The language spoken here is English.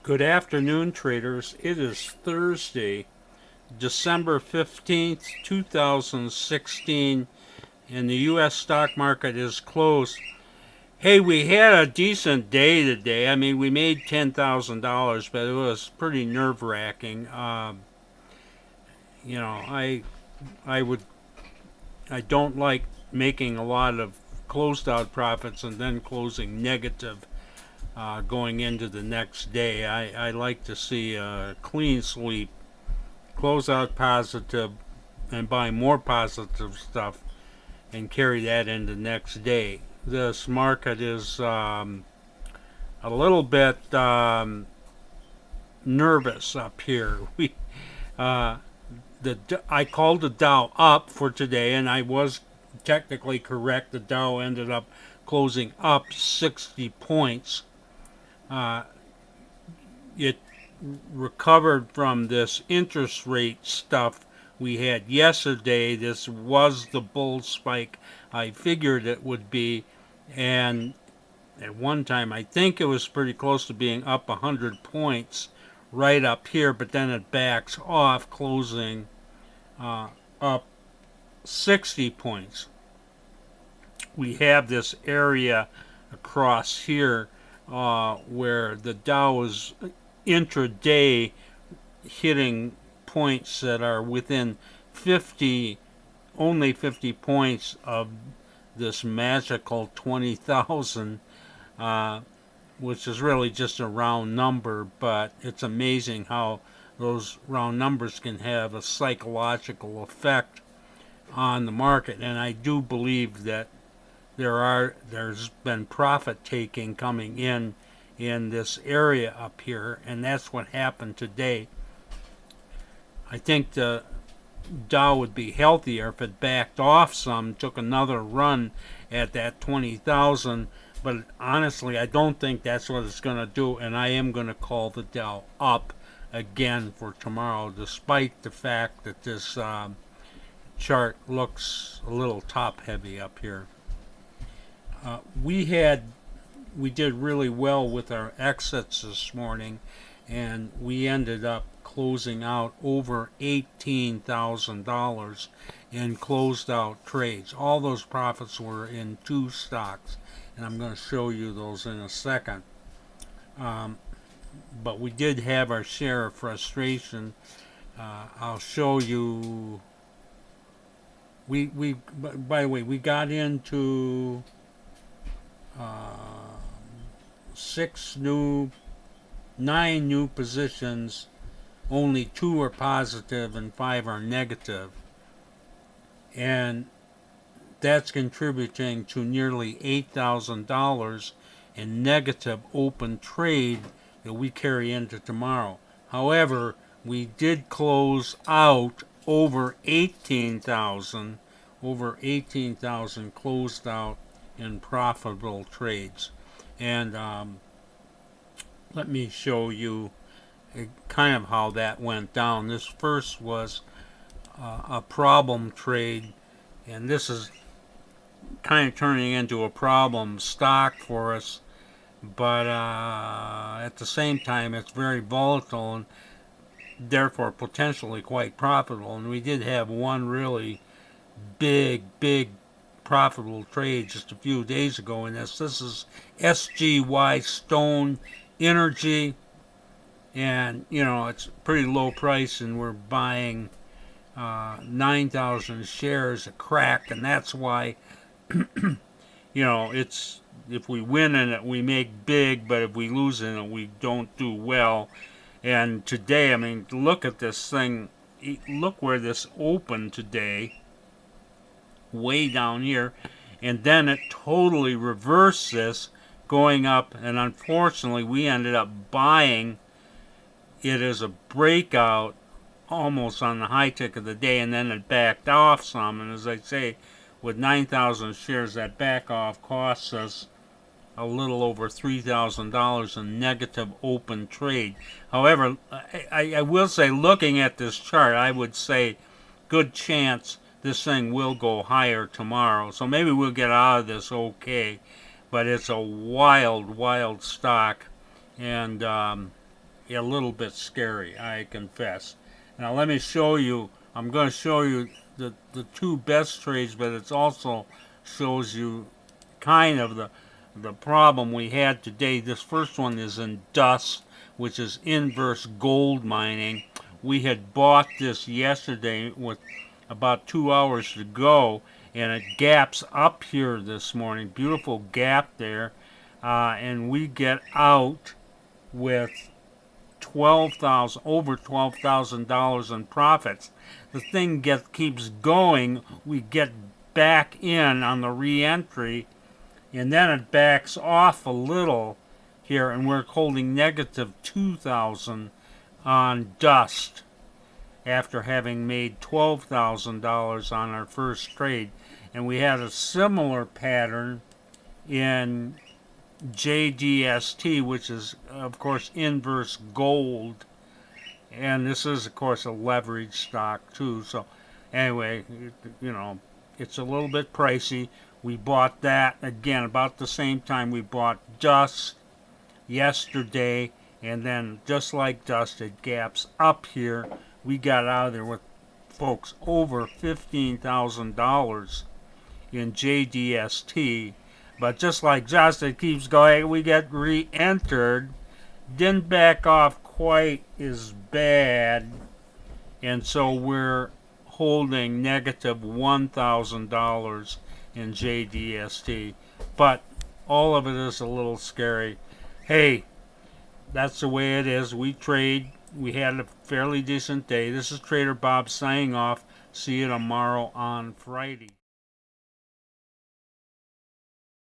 Good afternoon, traders. It is Thursday, December 15th, 2016, and the U.S. stock market is closed. Hey, we had a decent day today. I mean, we made $10,000, but it was pretty nerve-wracking. You know, I would I don't like making a lot of closed out profits and then closing negative going into the next day. I like to see a clean sweep, close out positive, and buy more positive stuff and carry that into the next day. This market is a little bit nervous up here. Uh, I called the Dow up for today, and I was technically correct. The Dow ended up closing up 60 points. Uh, it recovered from this interest rate stuff we had yesterday. This was the bull spike I figured it would be, and at one time I think it was pretty close to being up 100 points right up here, but then it backs off, closing up 60 points. We have this area across here where the Dow is intraday hitting points that are within 50, only 50 points of this magical 20,000, which is really just a round number, but it's amazing how those round numbers can have a psychological effect on the market. And I do believe that there's been profit taking coming in this area up here, and that's what happened today. I think the Dow would be healthier if it backed off some, took another run at that 20,000, but honestly, I don't think that's what it's going to do, and I am going to call the Dow up again for tomorrow, despite the fact that this chart looks a little top heavy up here. We did really well with our exits this morning, and we ended up closing out over $18,000 in closed out trades. All those profits were in two stocks, and I'm going to show you those in a second. But we did have our share of frustration. I'll show you. By the way, we got into uh, 9 new positions. Only 2 are positive and 5 are negative. And that's contributing to nearly $8,000 in negative open trade that we carry into tomorrow. However, we did close out over 18,000 closed out in profitable trades. And let me show you kind of how that went down. This first was a problem trade, and this is kind of turning into a problem stock for us, but at the same time it's very volatile and therefore potentially quite profitable. And we did have one really big profitable trade just a few days ago in this. This is SGY Stone Energy, and it's pretty low price, and we're buying 9,000 shares a crack, and that's why it's, if we win in it we make big, but if we lose in it we don't do well. And today, I mean, look at this thing. Look where this opened today, way down here, and then it totally reversed this, going up, and unfortunately we ended up buying it as a breakout almost on the high tick of the day, and then it backed off some. And as I say, with 9,000 shares, that back off costs us a little over $3,000 in negative open trade. However, I will say, looking at this chart, I would say good chance this thing will go higher tomorrow. So maybe we'll get out of this okay. But it's a wild stock, and a little bit scary, I confess. Now let me show you. I'm going to show you the two best trades, but it also shows you kind of the problem we had today. This first one is in dust, which is inverse gold mining. We had bought this yesterday with about 2 hours to go, and it gaps up here this morning. Beautiful gap there, and we get out with over $12,000 in profits. The thing keeps going. We get back in on the re-entry, and then it backs off a little here, and we're holding negative 2,000 on dust after having made $12,000 on our first trade. And we had a similar pattern in JDST, which is of course inverse gold, and this is of course a leverage stock too. So anyway, it's a little bit pricey. We bought that again about the same time we bought dust yesterday, and then just like dust, it gaps up here. We got out of there with, folks, over $15,000 in JDST. But just like dust, it keeps going. We get re-entered. Didn't back off quite as bad, and so we're holding negative $1,000 in JDST. But all of it is a little scary. Hey, that's the way it is. We trade. We had a fairly decent day. This is Trader Bob signing off. See you tomorrow on Friday.